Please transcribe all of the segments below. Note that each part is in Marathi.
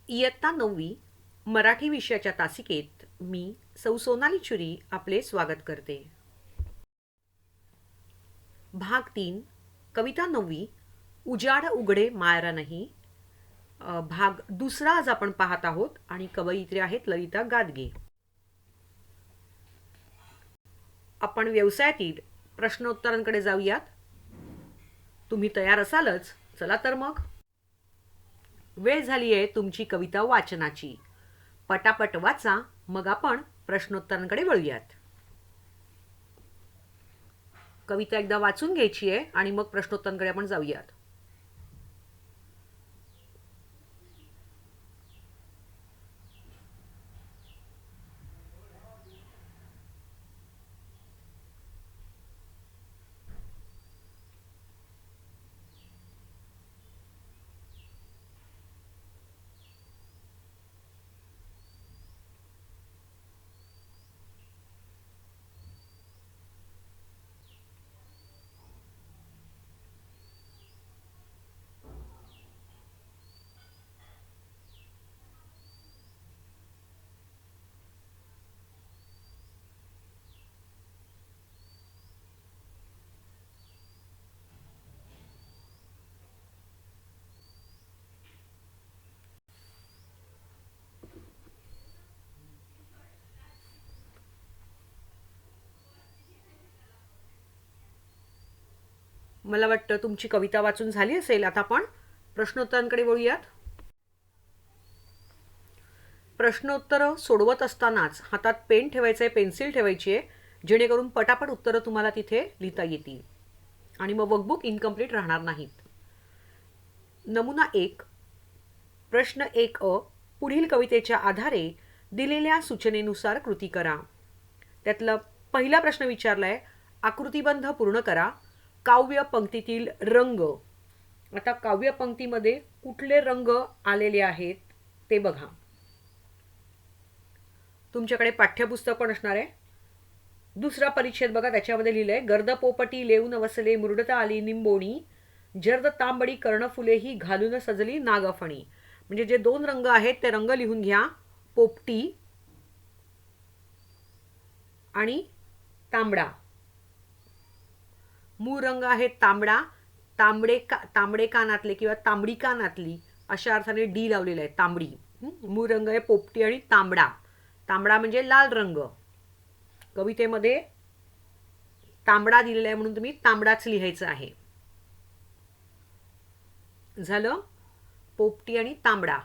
इयत्ता 9वी मराठी विषयाच्या तासिकेत मी सौ सोनाली चुरी आपले स्वागत करते. भाग 3 कविता 9वी उजाड उघडे मायरा नाही. भाग दुसरा आज आपण पाहत आहोत आणि कवयित्री आहेत ललिता गादगे. आपण व्यवसायातील प्रश्नोत्तरांकडे जाऊयात. तुम्ही तयार असालच? चला तर मग. वेळ झाली आहे तुमची कविता वाचनाची. पटापट वाचा, मग आपण प्रश्नोत्तरांकडे वळूयात. कविता एकदा वाचून घ्यायची आहे आणि मग प्रश्नोत्तरांकडे आपण जाऊयात. मला वाटतं तुमची कविता वाचून झाली असेल. आता आपण प्रश्नोत्तरांकडे वळूयात. प्रश्नोत्तरं सोडवत असतानाच हातात पेन ठेवायचं आहे, पेन्सिल ठेवायची आहे, जेणेकरून पटापट उत्तरं तुम्हाला तिथे लिहिता येतील आणि मग वर्कबुक इनकम्प्लीट राहणार नाहीत. नमुना 1 प्रश्न 1 पुढील कवितेच्या आधारे दिलेल्या सूचनेनुसार कृती करा. त्यातला पहिला प्रश्न विचारलाय, आकृतिबंध पूर्ण करा. काव्य पंक्तीतील रंग. आता काव्य पंक्तीमध्ये कुठले रंग आलेले आहेत ते बघा. तुमच्याकडे पाठ्यपुस्तक पण असणार आहे. दुसरा परिच्छेद बघा, त्याच्यामध्ये लिहिलंय, गर्द पोपटी लेऊन वसले मुरडता आली निंबोणी, जर्द तांबडी कर्णफुले ही घालून सजली नागफणी. म्हणजे जे दोन रंग आहेत ते रंग लिहून घ्या. पोपटी आणि तांबडा. मूळ रंग आहे तांबडा. तांबडे कानातले किंवा तांबडी कानातली अशा अर्थाने डी लावलेला आहे, तांबडी. मूळ रंग आहे पोपटी आणि तांबडा. तांबडा म्हणजे लाल रंग. कवितेमध्ये तांबडा दिलेला आहे म्हणून तुम्ही तांबडाच लिहायचं आहे. झालं? पोपटी आणि तांबडा.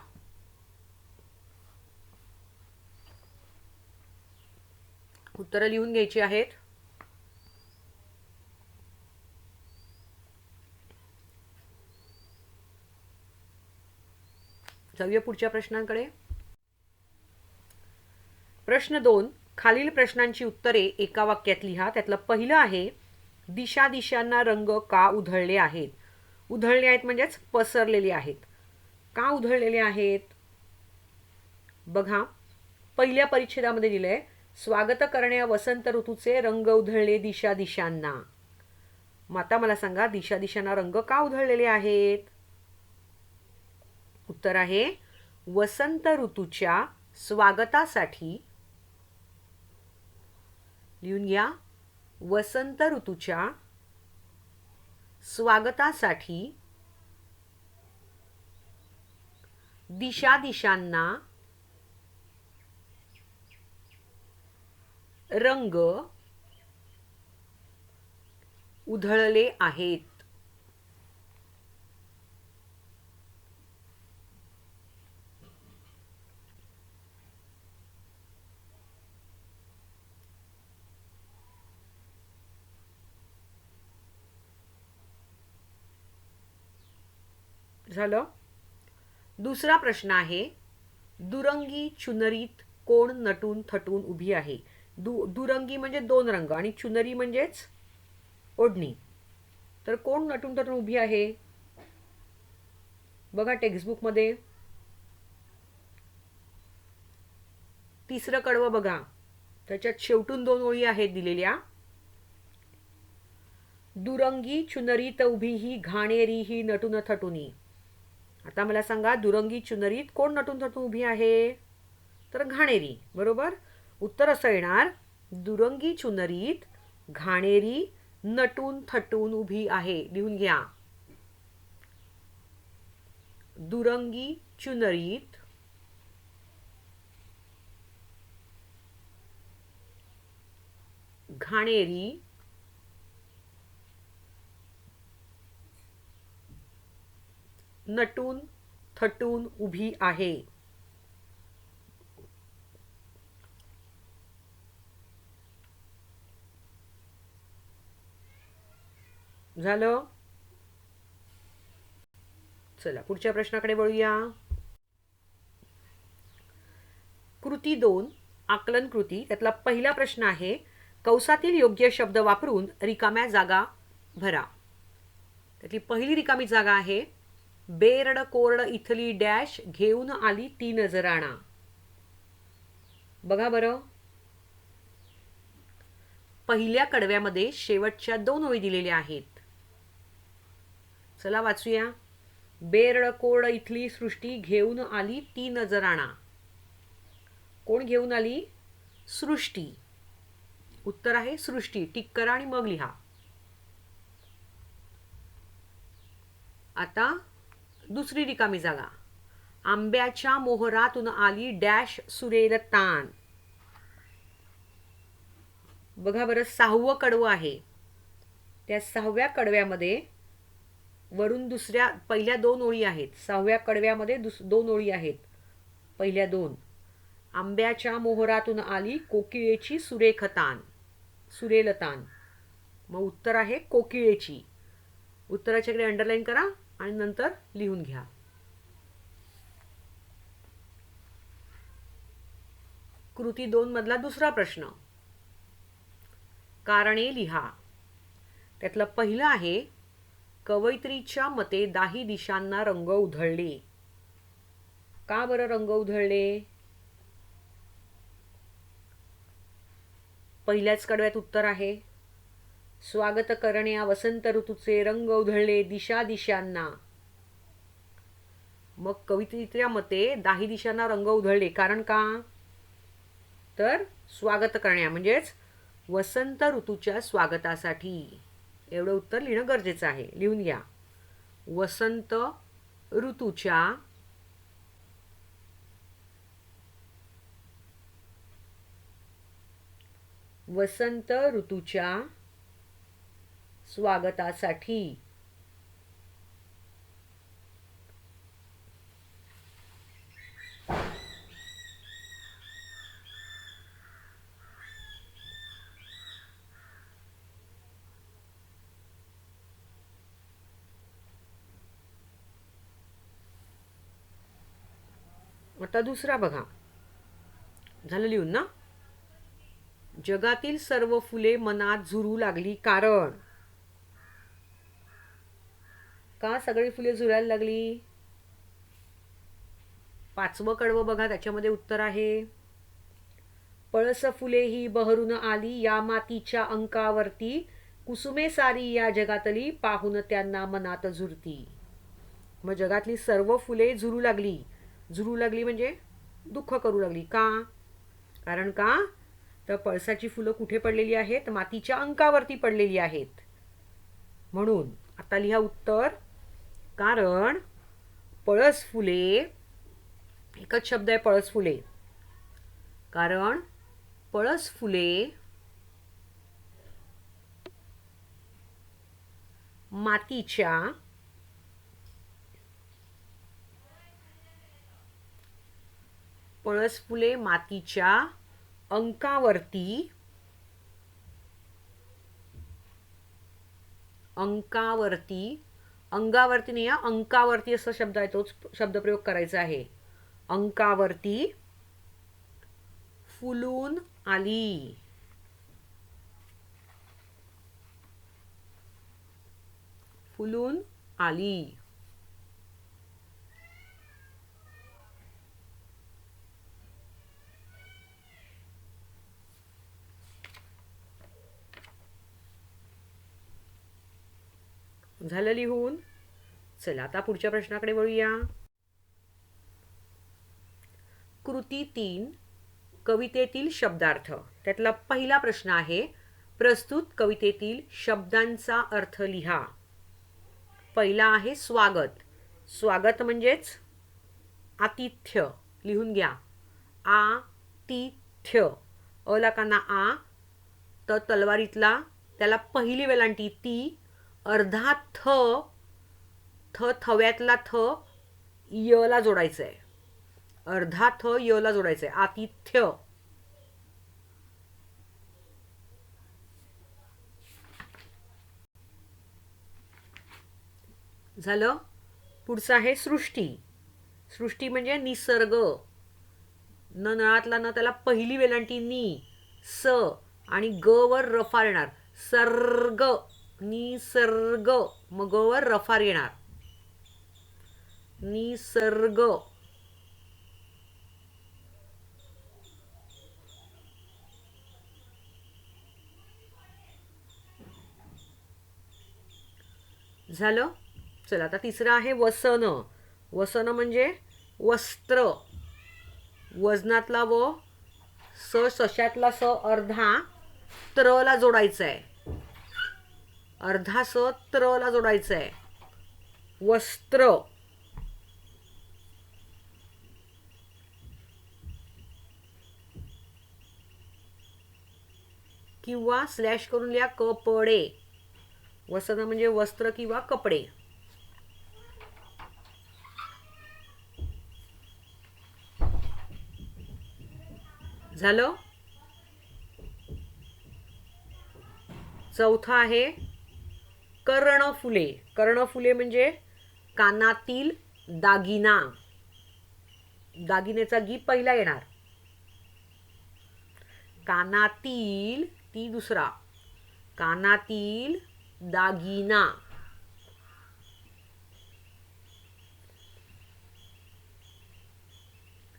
उत्तरं लिहून घ्यायची आहेत. जाऊया पुढच्या प्रश्नांकडे. प्रश्न 2 खालील प्रश्नांची उत्तरे एका वाक्यात लिहा. त्यातलं पहिलं आहे, दिशा दिशांना रंग का उधळले आहेत. उधळले आहेत म्हणजेच पसरलेले आहेत. का उधळलेले आहेत बघा. पहिल्या परिच्छेदामध्ये दिलंय, स्वागत करण्या वसंत ऋतूचे रंग उधळले दिशा दिशांना. मग आता मला सांगा, दिशा दिशांना रंग का उधळलेले आहेत. उत्तर आहे, वसंत ऋतूच्या स्वागतासाठी. लिहून घ्या, वसंत ऋतूच्या स्वागतासाठी दिशा दिशांना रंग उधळले आहेत. झालं? दुसरा प्रश्न आहे, दुरंगी चुनरीत कोण नटून थटून उभी आहे. दुरंगी म्हणजे दोन रंग आणि चुनरी म्हणजेच ओढणी. तर कोण नटून थटून उभी आहे बघा टेक्स्टबुक मध्ये. तिसरं कडवं बघा, त्याच्यात शेवटून दोन ओळी आहेत दिलेल्या. दुरंगी चुनरीत उभी ही घाणेरी ही नटून थटुनी. आता मला सांगा, दुरंगी चुनरीत कोण नटून थटून उभी आहे? तर घाणेरी. बरोबर. उत्तर असं येणार, दुरंगी चुनरीत घाणेरी नटून थटून उभी आहे. लिहून घ्या. दुरंगी चुनरीत घाणेरी नटून थटून उभी आहे. झालं? चला पुढच्या प्रश्नाकडे वळूया. कृती 2, आकलन कृती. त्यातला पहिला प्रश्न आहे, कंसातील योग्य शब्द वापरून रिकाम्या जागा भरा. त्यातली पहिली रिकामी जागा आहे, बेरड कोरड इथली डॅश घेऊन आली ती नजराणा. बघा बरं, पहिल्या कडव्यामध्ये शेवटच्या 2 ओळी दिलेल्या आहेत. चला वाचूया. बेरड कोरड इथली सृष्टी घेऊन आली ती नजराणा. कोण घेऊन आली? सृष्टी. उत्तर आहे सृष्टी. टिक करा आणि मग लिहा. आता दुसरी रिकामी जागा, आंब्याच्या मोहरातून आली डॅश सुरेल तान. बघा बरं, 6वं कडवं आहे. त्या 6व्या कडव्यामध्ये वरून पहिल्या 2 ओळी आहेत. 6व्या कडव्यामध्ये 2 ओळी आहेत. पहिल्या 2, आंब्याच्या मोहरातून आली कोकिळेची सुरेख तान, सुरेल तान. मग उत्तर आहे कोकिळेची. उत्तराच्याकडे अंडरलाईन करा आणि नंतर लिहून घ्या. कृती 2 मधला दुसरा प्रश्न, कारणे लिहा. त्यातलं पहिलं आहे, कवयित्रीच्या मते दाही दिशांना रंग उधळले. का बरं रंग उधळले? पहिल्याच कडव्यात उत्तर आहे, स्वागत करण्या वसंत ऋतूचे रंग उधळले दिशा दिशांना. मग कवयित्रीच्या मते दाही दिशांना रंग उधळले, कारण का? तर स्वागत करण्या म्हणजेच वसंत ऋतूच्या स्वागतासाठी. एवढं उत्तर लिहिणं गरजेचं आहे. लिहून घ्या. वसंत ऋतूच्या स्वागतासाठी. आता दुसरा बघा. झालं लिहून ना? जगातील सर्व फुले मनात झुरू लागली, कारण का सगळी फुले झुरायला लागली? 5वं कडवं बघा, त्याच्यामध्ये उत्तर आहे, पळस फुले ही बहरून आली या मातीच्या अंकावरती, कुसुमे सारी या जगातली पाहून त्यांना मनात झुरती. मग जगातली सर्व फुले झुरू लागली. झुरू लागली म्हणजे दुःख करू लागली. का? कारण का? तर पळसाची फुलं कुठे पडलेली आहेत? मातीच्या अंकावरती पडलेली आहेत. म्हणून आता लिहा उत्तर, कारण पळस फुले, एकच शब्द आहे पळस फुले, कारण पळस फुले मातीच्या अंकावरती अंगावरती नाही, अंकावरती असा शब्द आहे, तोच शब्दप्रयोग करायचा आहे. अंकावरती फुलून आली. फुलून आली. झालं लिहून? चला आता पुढच्या प्रश्नाकडे वळूया. कृती 3 कवितेतील शब्दार्थ. त्यातला पहिला प्रश्न आहे, प्रस्तुत कवितेतील शब्दांचा अर्थ लिहा. पहिला आहे स्वागत. स्वागत म्हणजेच आतिथ्य. लिहून घ्या. आतिथ्य. अला काना आ, त तलवारीतला, त्याला पहिली वेलांटी ती, अर्धा थ, थव्यातला थ यला जोडायचं आहे. अर्धा थ यला जोडायचं आहे. आतिथ्य. झालं. पुढचं आहे सृष्टी. सृष्टी म्हणजे निसर्ग. न नळातला न, त्याला पहिली वेलांटी नी, स आणि ग वर रफार येणार. सर्ग, निसर्ग. मग ग वर रफार येणार. निसर्ग. झालं. चला आता तिसरं आहे वसन. वसन म्हणजे वस्त्र. वजनातला व, सशातला स अर्धा त्रला जोडायचा आहे. अर्धा स त्रला जोडायचा आहे. वस्त्र. किंवा स्लॅश करून लिहा कपडे. वसन म्हणजे वस्त्र किंवा कपडे. झालं. चौथा आहे कर्णफुले. कर्णफुले म्हणजे कानातील दागिना. दागिनेचा गी पहिला येणार. कानातील, ती दुसरा. कानातील दागिना.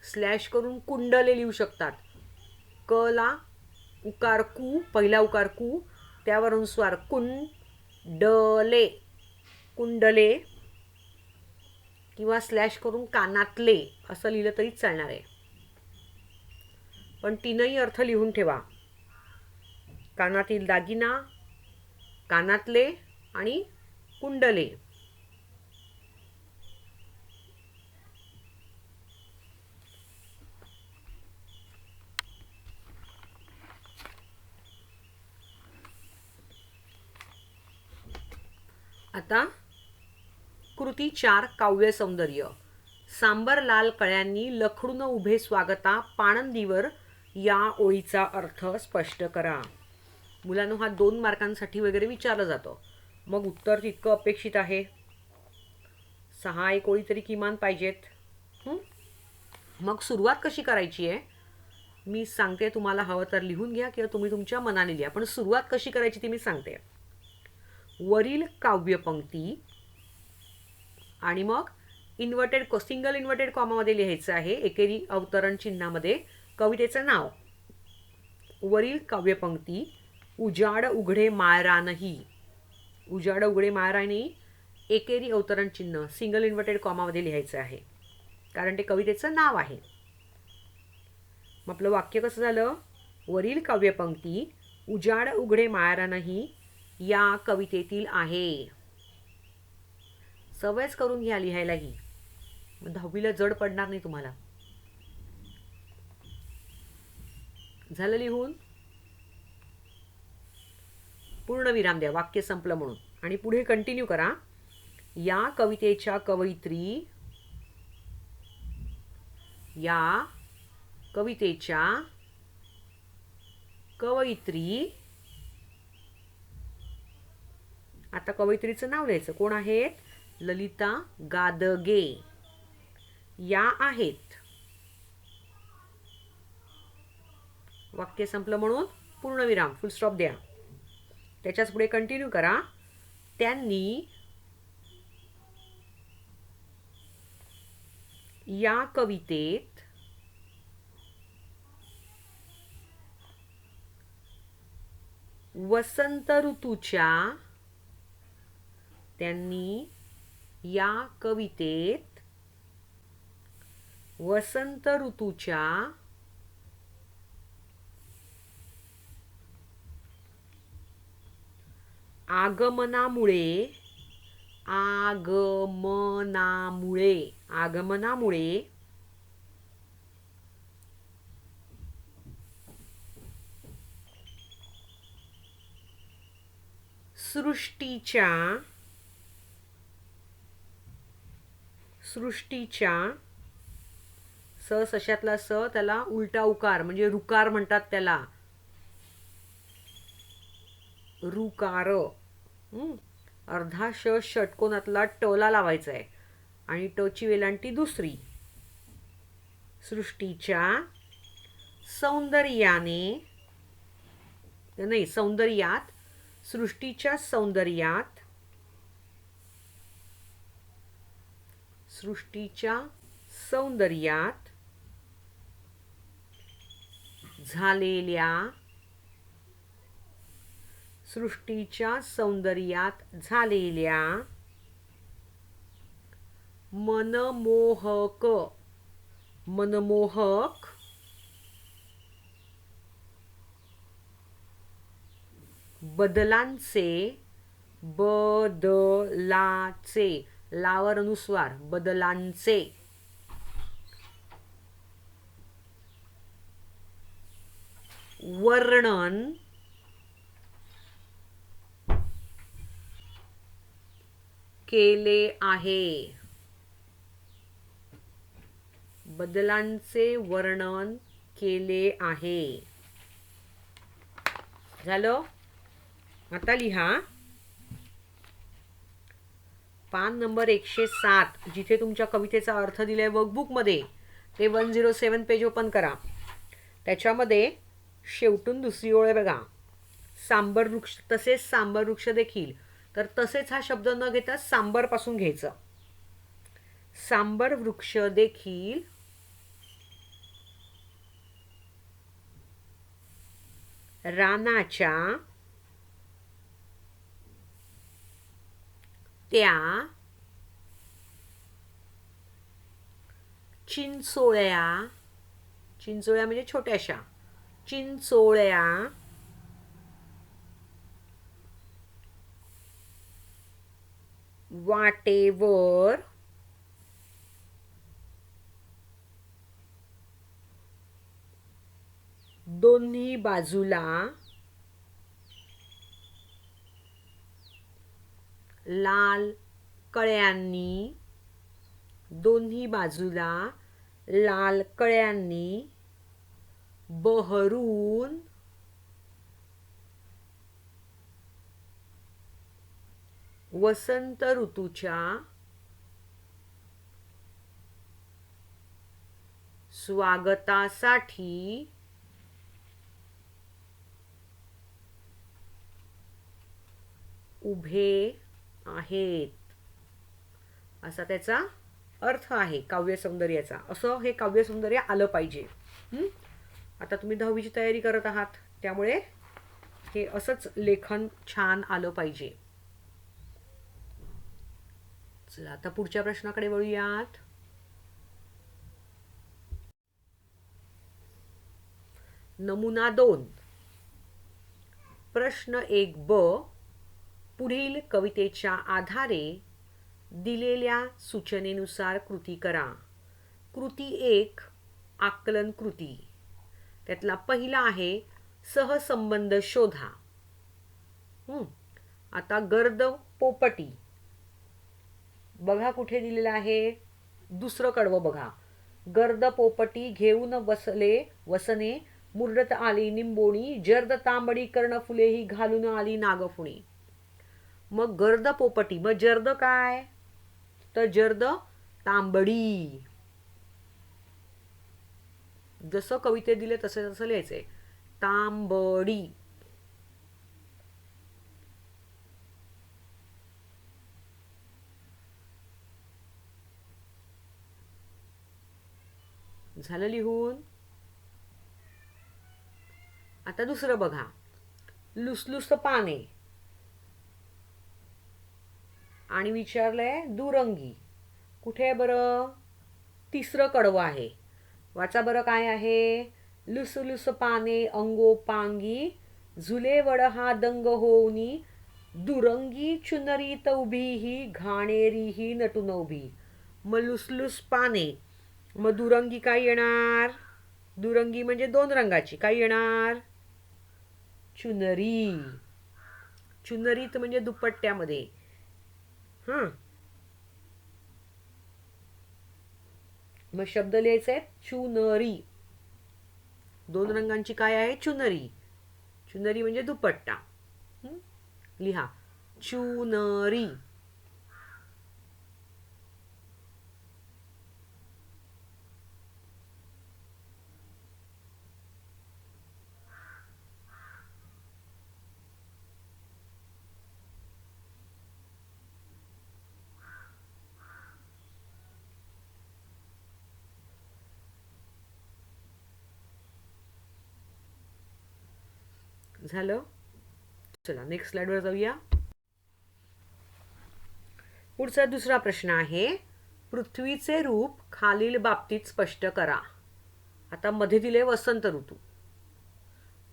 स्लॅश करून कुंडले लिहू शकतात. क ला उकार कू, पहिला उकार कू, त्यावर अनुस्वार कुंडले. कुंडले. किंवा स्लॅश करून कानातले असं लिहिलं तरी चालणार आहे. पण तीनही अर्थ लिहून ठेवा. कानातील दागिना, कानातले आणि कुंडले. आता कृती 4 काव्य सौंदर्य. सांबर लाल कळ्यांनी लखडून उभे स्वागता पाणंदीवर या ओळीचा अर्थ स्पष्ट करा. मुलांनो, हा 2 मार्कांसाठी वगैरे विचारलं जातं. मग उत्तर तितकं अपेक्षित आहे. 6 एक ओळी तरी किमान पाहिजेत. मग सुरुवात कशी करायची आहे मी सांगते. तुम्हाला हवं तर लिहून घ्या किंवा तुम्ही तुमच्या मनाने लिहा. पण सुरुवात कशी करायची ती मी सांगते. वरील काव्यपंक्ती आणि मग सिंगल इन्व्हर्टेड कॉमामध्ये लिहायचं आहे एकेरी अवतरण चिन्हामध्ये कवितेचं नाव. वरील काव्यपंक्ती उजाड उघडे मायरा नाही. उजाड उघडे मायरा नाही एकेरी अवतरण चिन्ह सिंगल इन्व्हर्टेड कॉमामध्ये लिहायचं आहे, कारण ते कवितेचं नाव आहे. मग आपलं वाक्य कसं झालं? वरील काव्यपंक्ती उजाड उघडे मायरा नाही या कवितेतील आहे. सवयच करून घ्या लिहायलाही, मग 10वीला जड पडणार नाही तुम्हाला. झालं लिहून? पूर्णविराम द्या वाक्य संपलं म्हणून आणि पुढे कंटिन्यू करा. या कवितेच्या कवयित्री, या कवितेच्या कवयित्री. आता कवयित्रीचं नाव लिहायचं. कोण आहेत? ललिता गादगे या आहेत. वाक्य संपलं म्हणून पूर्णविराम फुल स्टॉप द्या. त्याच्याच पुढे कंटिन्यू करा. त्यांनी या कवितेत वसंत ऋतूच्या, त्यांनी या कवितेत वसंत ऋतूच्या आगमनामुळे सृष्टीच्या स सशातला स त्याला उलटा उकार म्हणजे रुकार म्हणतात त्याला. रुकार. अर्धा ष षटकोनातला टला लावायचा आहे आणि टची वेलांटी दुसरी. सृष्टीच्या सौंदर्याने नाही सौंदर्यात सृष्टीच्या सौंदर्यात झालेल्या मनमोहक बदलाचे लावर अनुस्वार बदलांचे वर्णन केले आहे. बदलांचे वर्णन केले आहे. झालं. आता लिहा पान नंबर 107 जिथे तुमच्या कवितेचा अर्थ दिलाय वर्कबुक मध्ये ते 107 पेज ओपन करा. त्याच्यामध्ये शेवटून दुसरी ओळ बघा. सांबर वृक्ष तसेच सांबर वृक्ष देखील. तर तसेच हा शब्द न घेता सांबर पासून घ्यायचं. सांबर वृक्ष देखील रानाच्या त्या चिंचोळ्या म्हणजे छोट्याशा चिंचोळ्या वाटेवर दोन्ही बाजूला लाल कळ्यांनी बहरून वसंत ऋतूच्या स्वागतासाठी उभे आहेत असा त्याचा अर्थ आहे काव्य सौंदर्याचा. असं हे काव्य सौंदर्य आलं पाहिजे. आता तुम्ही 10वीची तयारी करत आहात त्यामुळे हे असंच लेखन छान आलं पाहिजे. चला आता पुढच्या प्रश्नाकडे वळूयात. नमुना 2 प्रश्न 1ब पुढील कवितेच्या आधारे दिलेल्या सूचनेनुसार कृती करा. कृती 1 आकलन कृती. त्यातला पहिला आहे सहसंबंध शोधा. आता गर्द पोपटी बघा कुठे दिलेलं आहे. दुसरं कडवं बघा. गर्द पोपटी घेऊन वसने मुरडत आली निंबोणी जर्द तांबडी कर्णफुले ही घालून आली नागफुणी. मग गर्द पोपटी मग जर्द काय तर जर्द तांबडी. जसं कवितेत दिले तसं लिहायचंय तांबडी. झालं लिहून. आता दुसरं बघा. लुसलुस पाने आणि विचारलंय दुरंगी. कुठे आहे बरं? तिसरं कडवं आहे. वाचा बरं काय आहे. लुसलुस पाने अंगोपांगी झुले वड हा दंग होऊनी दुरंगी चुनरीत उभी ही घाणेरी ही नटून उभी. मग लुसलुस पाने, मग दुरंगी काय येणार? दुरंगी म्हणजे दोन रंगाची. काय येणार? चुनरी. चुनरीत म्हणजे दुपट्ट्यामध्ये. हां, मग शब्द लिहायचे आहेत चुनरी. दोन रंगांची काय आहे? चुनरी. चुनरी म्हणजे दुपट्टा. लिहा चुनरी. झालं. चला नेक्स्ट स्लाइडवर जाऊया. पुढचा दुसरा प्रश्न आहे. पृथ्वीचे रूप खालील बाबतीत स्पष्ट करा. आता मध्ये दिले वसंत ऋतू.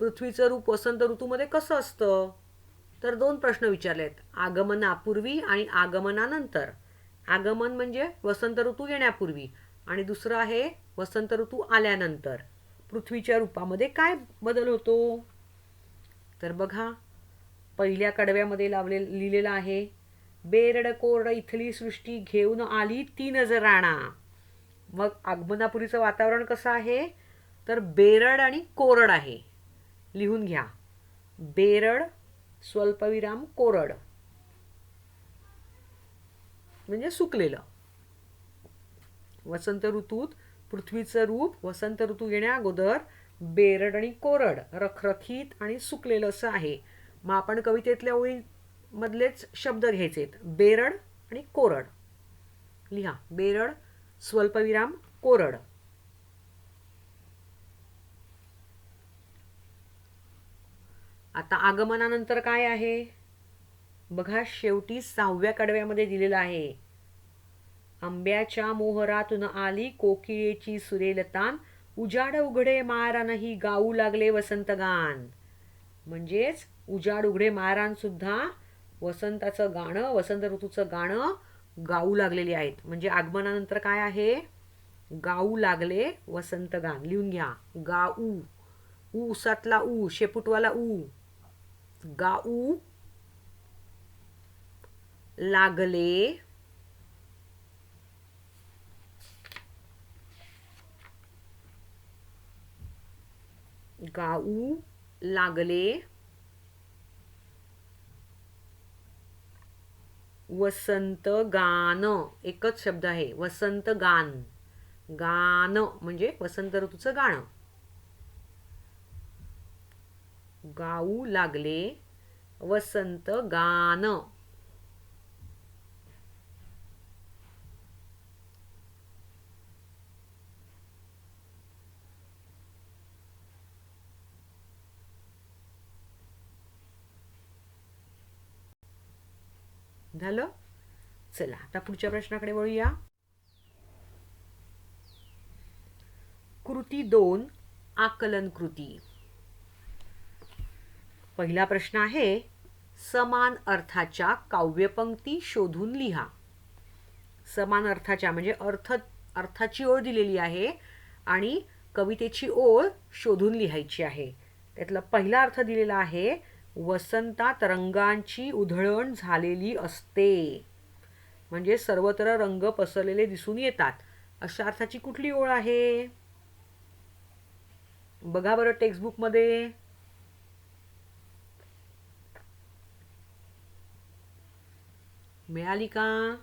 पृथ्वीचं रूप वसंत ऋतूमध्ये कसं असतं? तर दोन प्रश्न विचारलेत. आगमनापूर्वी आणि आगमनानंतर. आगमन म्हणजे वसंत ऋतू येण्यापूर्वी आणि दुसरं आहे वसंत ऋतू आल्यानंतर. पृथ्वीच्या रूपामध्ये काय बदल होतो? तर बघा, पहिल्या कडव्यामध्ये लिहिलेलं आहे. बेरड कोरड इथली सृष्टी घेऊन आली ती नजराणा. मग आगमनापूर्वीचं वातावरण कसं आहे? तर बेरड आणि कोरड आहे. लिहून घ्या. बेरड स्वल्पविराम कोरड म्हणजे सुकलेलं. वसंत ऋतूत पृथ्वीचं रूप वसंत ऋतू येण्या अगोदर बेरड आणि कोरड, रखरखीत आणि सुकलेलं असं आहे. मग आपण कवितेतल्या ओळीमधलेच शब्द घ्यायचेत. बेरड आणि कोरड. लिहा बेरड स्वल्पविराम कोरड. आता आगमनानंतर काय आहे? बघा शेवटी 6व्या कडव्यामध्ये दिलेलं आहे. आंब्याच्या मोहरातून आली कोकिळेची सुरेल तान उजाड उघडे मारानही गाऊ लागले वसंत गान. म्हणजेच उजाड उघडे मारान सुद्धा वसंताचं गाणं, वसंत ऋतूचं गाणं गाऊ लागलेली आहेत. म्हणजे आगमनानंतर काय आहे? गाऊ लागले वसंत गान. लिहून घ्या. गाऊ. ऊ सातला ऊ, शेपुटवाला ऊ. गाऊ लागले गाऊ लागले वसंत गान. एकच शब्द आहे वसंत गान. गान म्हणजे वसंत ऋतूचं गाणं. गाऊ लागले वसंत गान. झालं. चला आता पुढच्या प्रश्नाकडे वळूया. कृती 2 आकलन कृती. पहिला प्रश्न आहे. समान अर्थाच्या काव्यपंक्ती शोधून लिहा. समान अर्थाच्या म्हणजे अर्थाची ओळ दिलेली आहे आणि कवितेची ओळ शोधून लिहायची आहे. त्यातला पहिला अर्थ दिलेला आहे. वसंतात रंगांची उधळण झालेली असते. म्हणजे सर्वत्र रंग पसरलेले दिसून येतात. अशा अर्थाची कुठली ओळ आहे? बघा बरं टेक्स्टबुकमध्ये. मिळाली का?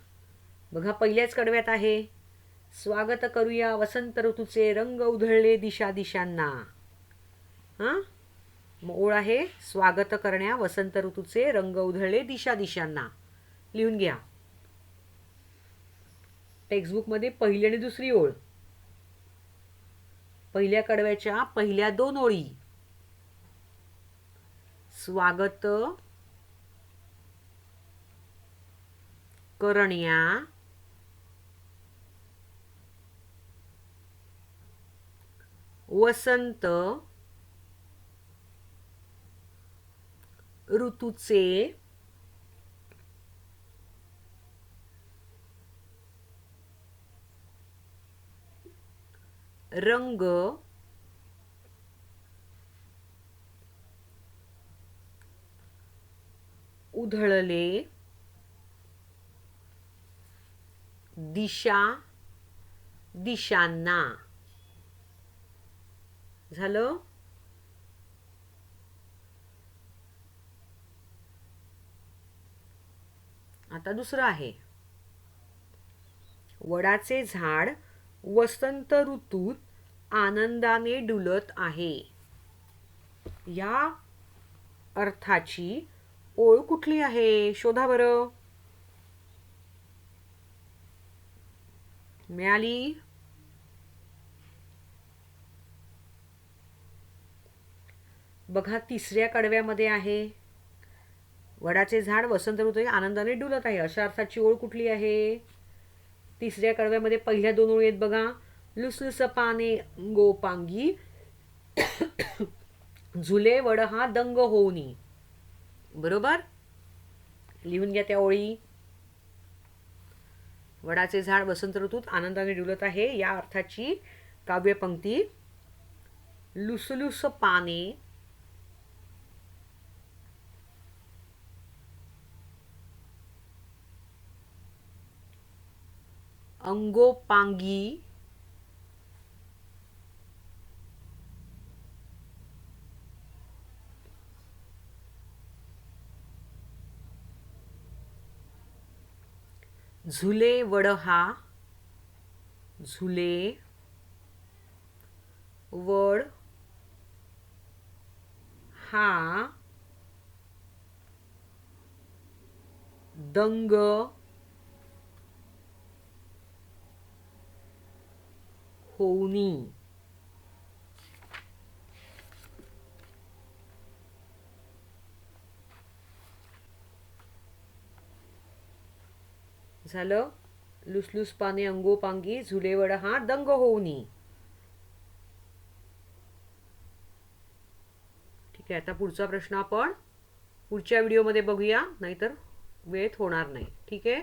बघा पहिल्याच कडव्यात आहे. स्वागत करूया वसंत ऋतूचे रंग उधळले दिशा दिशांना. हां, मग ओळ आहे स्वागत करण्या वसंत ऋतूचे रंग उधळले दिशा दिशांना. लिहून घ्या. टेक्स्टबुकमध्ये पहिली आणि दुसरी ओळ. पहिल्या कडव्याच्या पहिल्या 2 ओळी. स्वागत करण्या, वसंत ऋतूचे रंग उधळले, दिशा दिशांना. झालं? आता दुसरं आहे. वडाचे झाड वसंत ऋतूत आनंदाने डुलत आहे. या अर्थाची ओळ कुठली आहे? शोधा बरं. मिळाली? बघा तिसऱ्या कडव्यामध्ये आहे. वडाचे झाड वसंत ऋतूत आनंदाने डुलत आहे. अशा अर्थाची ओळ कुठली आहे? तिसऱ्या कडव्यामध्ये पहिल्या दोन ओळी आहेत बघा. लुसलुस पाने गोपांगी, झुले वड हा दंग होऊनी. बरोबर? लिहून घ्या त्या ओळी. वडाचे झाड वसंत ऋतूत आनंदाने डुलत आहे या अर्थाची काव्यपंक्ती लुसलुस पाने अंगोपांगी झुले वड हा, झुले वड हा दंग होऊनी. झालं? लुसलुस पाने अंगोपांगी, झुलेवड हा दंग होऊनी. ठीक आहे. आता पुढचा प्रश्न आपण पुढच्या व्हिडिओमध्ये बघूया, नाहीतर वेळेत होणार नाही. ठीक आहे.